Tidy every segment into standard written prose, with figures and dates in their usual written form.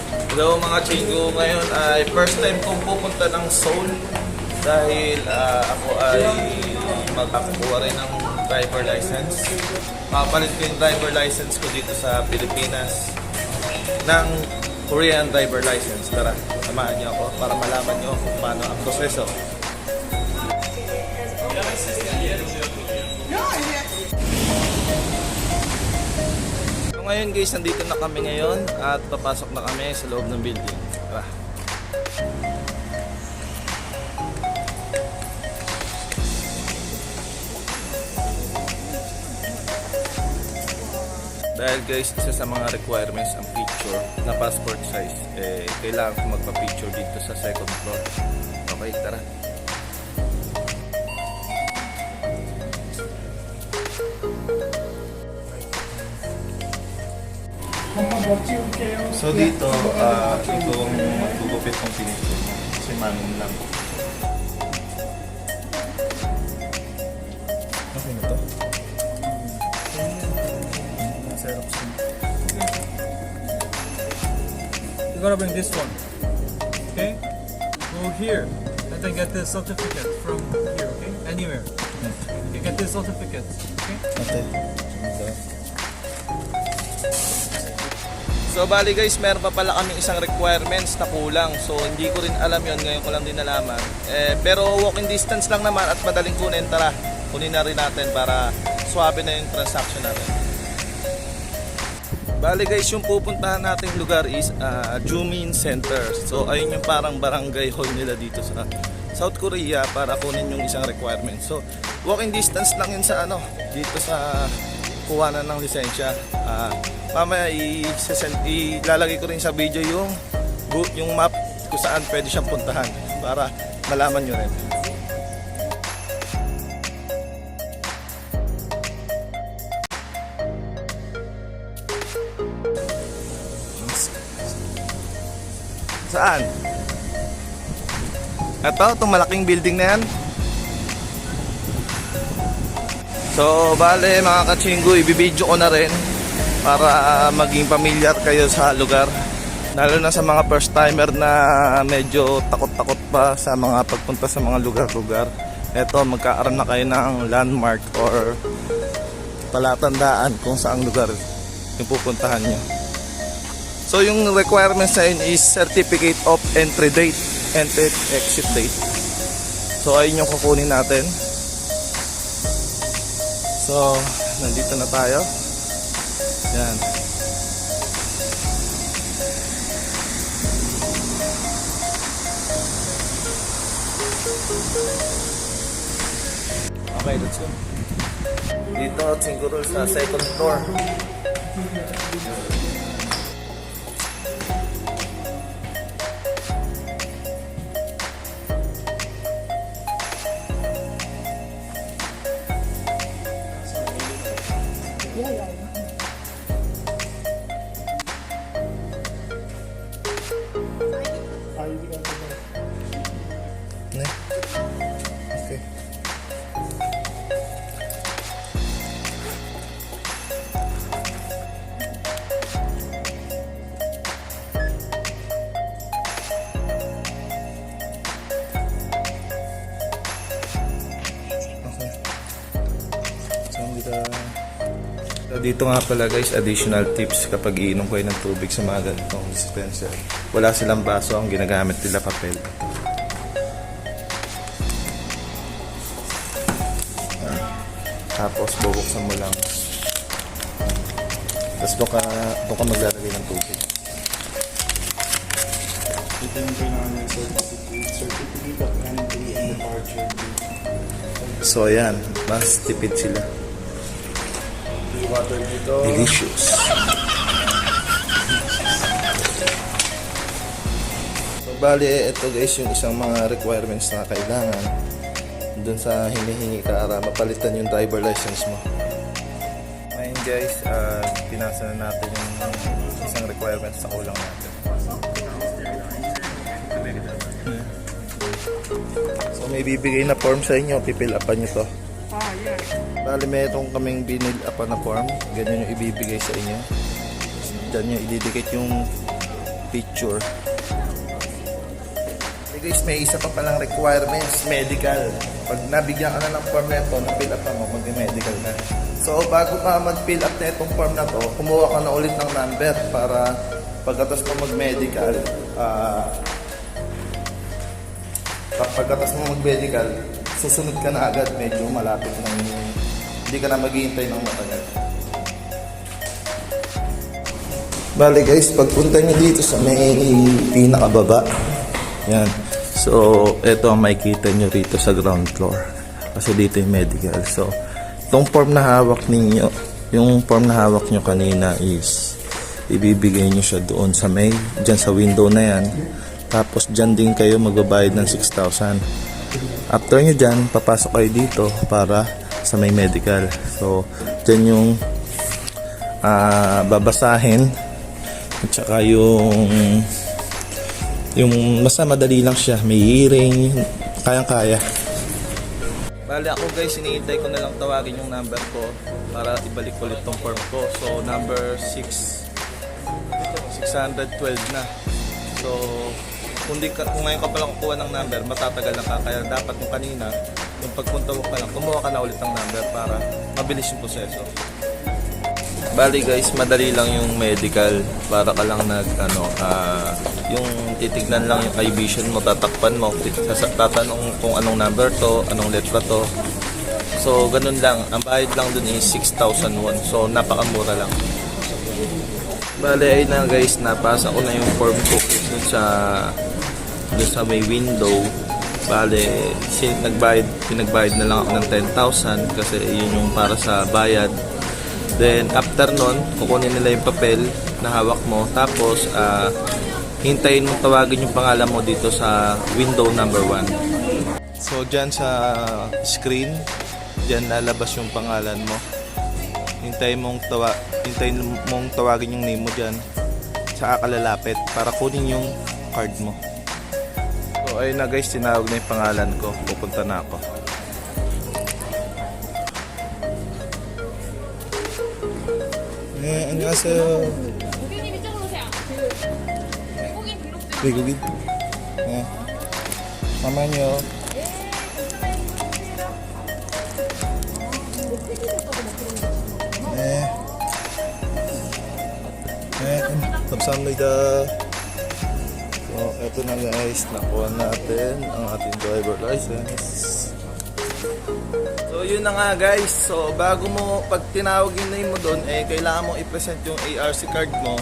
Hello mga chingo, ngayon ay first time kong pupunta ng Seoul dahil ako ay magkakakuha rin ng driver license. Makapalit ko yung driver license ko dito sa Pilipinas ng Korean driver license. Tara, samahan niyo ako para malaman niyo kung paano ang proseso. So ngayon guys, nandito na kami ngayon at papasok na kami sa loob ng building. Tara. Dahil guys, isa sa mga requirements ang picture na passport size, kailangan ko magpa-picture dito sa second floor. Okay, tara. So dito, ito ang magugupit kong pinicture mo. Kasi manong lang. Okay na to? You gotta bring this one. Okay? Go here and then get the certificate from here, okay? Anywhere. You get the certificate, okay? Okay. So bali guys, meron pa pala kami isang requirements na kulang. So hindi ko rin alam yon, ngayon ko lang din nalaman. Pero walking distance lang naman at madaling kunin. Tara, kunin na rin natin para swabe na yung transaction natin. Bali guys, yung pupuntahan nating lugar is Jumin Center. So ayun yung parang barangay hall nila dito sa South Korea para kunin yung isang requirement. So walking distance lang yun sa dito sa kuhanan ng lisensya. Mamaya ilalagay ko rin sa video yung map kung saan pwede siyang puntahan para malaman nyo rin. Saan? Itong malaking building na yan. So bale mga kachinggo, ibibidyo ko na rin para maging familiar kayo sa lugar, lalo na sa mga first timer na medyo takot-takot pa sa mga pagpunta sa mga lugar-lugar. Eto, magkakaroon na kayo ng landmark or palatandaan kung saang lugar yung pupuntahan nyo. So yung requirements na yun is certificate of entry date and exit date. So ayun yung kukunin natin. So nandito na tayo. Yan. Okay, let's go. Dito siguro sa second floor. Okay. So dito nga pala guys, additional tips kapag iinom kayo ng tubig sa mga ganitong dispenser. Wala silang baso, ang ginagamit nila papel. Tapos bubuksan mo lang. Tapos doon ka maglalagay ng tubig. Ito yung kailangan certificate of entry and departure. So ayan, mas tipid sila. Yung water dito. Delicious. So bali, ito guys yung isang mga requirements na kailangan dun sa hinihingi ka para mapalitan yung driver license mo. Ngayon guys, pinasa na natin yung isang requirements sa kulang natin. So may bibigay na form sa inyo, pipil upan nyo to. Bali mayroong kaming binil upan na form, ganyan yung ibibigay sa inyo. Diyan nyo ididikit yung picture. Okay guys, may isa pa palang requirements, medical. Pag nabigyan ka na ng form na ito, na-fill up mo, mag-medical na. So, bago ka mag-fill up na itong form na to, kumuha ka na ulit ng number para pagkatas mo mag-medical, pagkatas mo mag-medical, susunod ka na agad, medyo malapit na hindi ka na maghihintay ng matagal. Bale guys, pagpunta nyo dito sa may pinakababa, yan. So, ito ang makikita nyo rito sa ground floor. Kasi dito yung medical. So, itong form na hawak ninyo, yung form na hawak nyo kanina is ibibigay nyo siya doon sa may, dyan sa window na yan. Tapos dyan din kayo magbabayad ng 6,000. After nyo dyan, papasok kayo dito para sa may medical. So, dyan yung babasahin. At saka yung basta madali lang siya, may hearing, kayang-kaya. Bale ako guys, iniintay ko na lang tawagin yung number ko para ibalik ulit tong form ko. So number 612 na. So kung ngayon ka palang kukuha ng number, matatagal lang ka. Kaya dapat yung kanina, yung pagpunta mo pa lang, kumuha ka na ulit ng number para mabilis yung proseso. Bali guys, madali lang yung medical, para ka lang yung titignan lang yung eye vision mo, tatakpan mo, tatanong kung anong number to, anong letra to. So ganun lang, ang bayad lang dun is 6,000 won. So napakamura lang. Bali ay na guys, napasa ko na yung form ko dun sa may window. Bali, pinagbayad na lang ako ng 10,000 kasi yun yung para sa bayad. Then after nun, kukunin nila yung papel na hawak mo. Tapos hintayin mong tawagin yung pangalan mo dito sa window number 1. So dyan sa screen, dyan lalabas yung pangalan mo. Hintayin mong tawagin yung name mo dyan. Saka ka lalapit para kunin yung card mo. So ayun na guys, tinawag na yung pangalan ko. Pupunta na ako. 안녕하세요. 고객님 이쪽으로 오세요. 외국인 등록 좀. 외국인? 네. 잠깐만요. 네. 네, 감사합니다. So, eto na guys, nakuha natin ang ating driver license. So yun na nga guys, so bago mo pag tinawag yung name mo doon, kailangan mo i-present yung ARC card mo,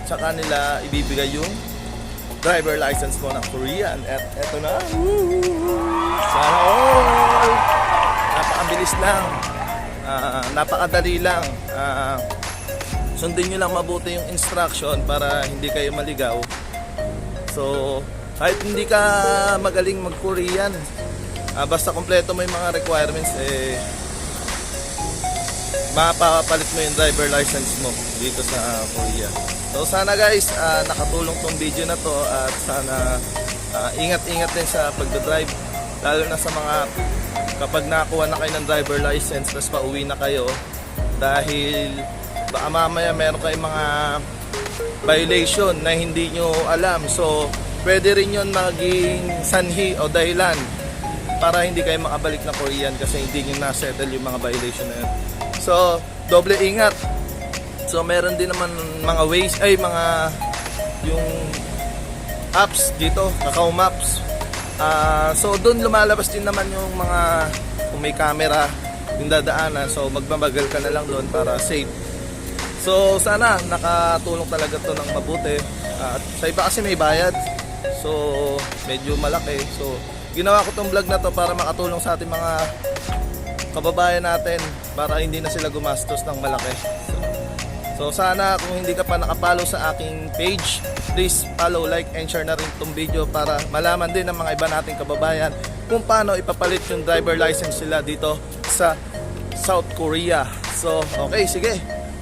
tsaka nila ibibigay yung driver license mo ng Korean. At eto na, sana all! Napakabilis lang, napakadali lang, sundin nyo lang mabuti yung instruction para hindi kayo maligaw. So kahit hindi ka magaling mag-Korean, basta kompleto mo yung mga requirements, mapapalit mo yung driver license mo dito sa Korea. So sana guys, nakatulong tong video na to at sana ingat-ingat din sa pagdadrive, lalo na sa mga kapag nakakuha na kayo ng driver license tapos pauwi na kayo, dahil baka mamaya meron kayong mga violation na hindi nyo alam. So pwede rin yun maging sanhi o dahilan para hindi kayo makabalik na Korean kasi hindi nyo na-settle yung mga violation na yun. So, doble ingat. So, meron din naman mga ways, yung apps dito, Kakao Maps. So, doon lumalabas din naman yung mga, kung may camera, yung dadaanan. So, magbabagal ka na lang doon para safe. So, sana nakatulong talaga to ng mabuti. At sa iba kasi may bayad. So, medyo malaki. So, ginawa ko tong vlog na to para makatulong sa ating mga kababayan natin para hindi na sila gumastos ng malaki. So sana kung hindi ka pa nakapollow sa aking page, please follow, like, and share na rin tong video para malaman din ng mga iba nating kababayan kung paano ipapalit yung driver license nila dito sa South Korea. So okay, sige.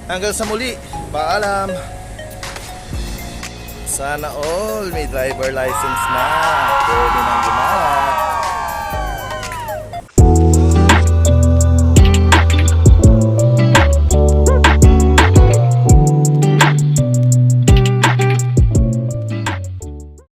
Hanggang sa muli. Paalam. Sana all may driver license na. Pwede nang gumala.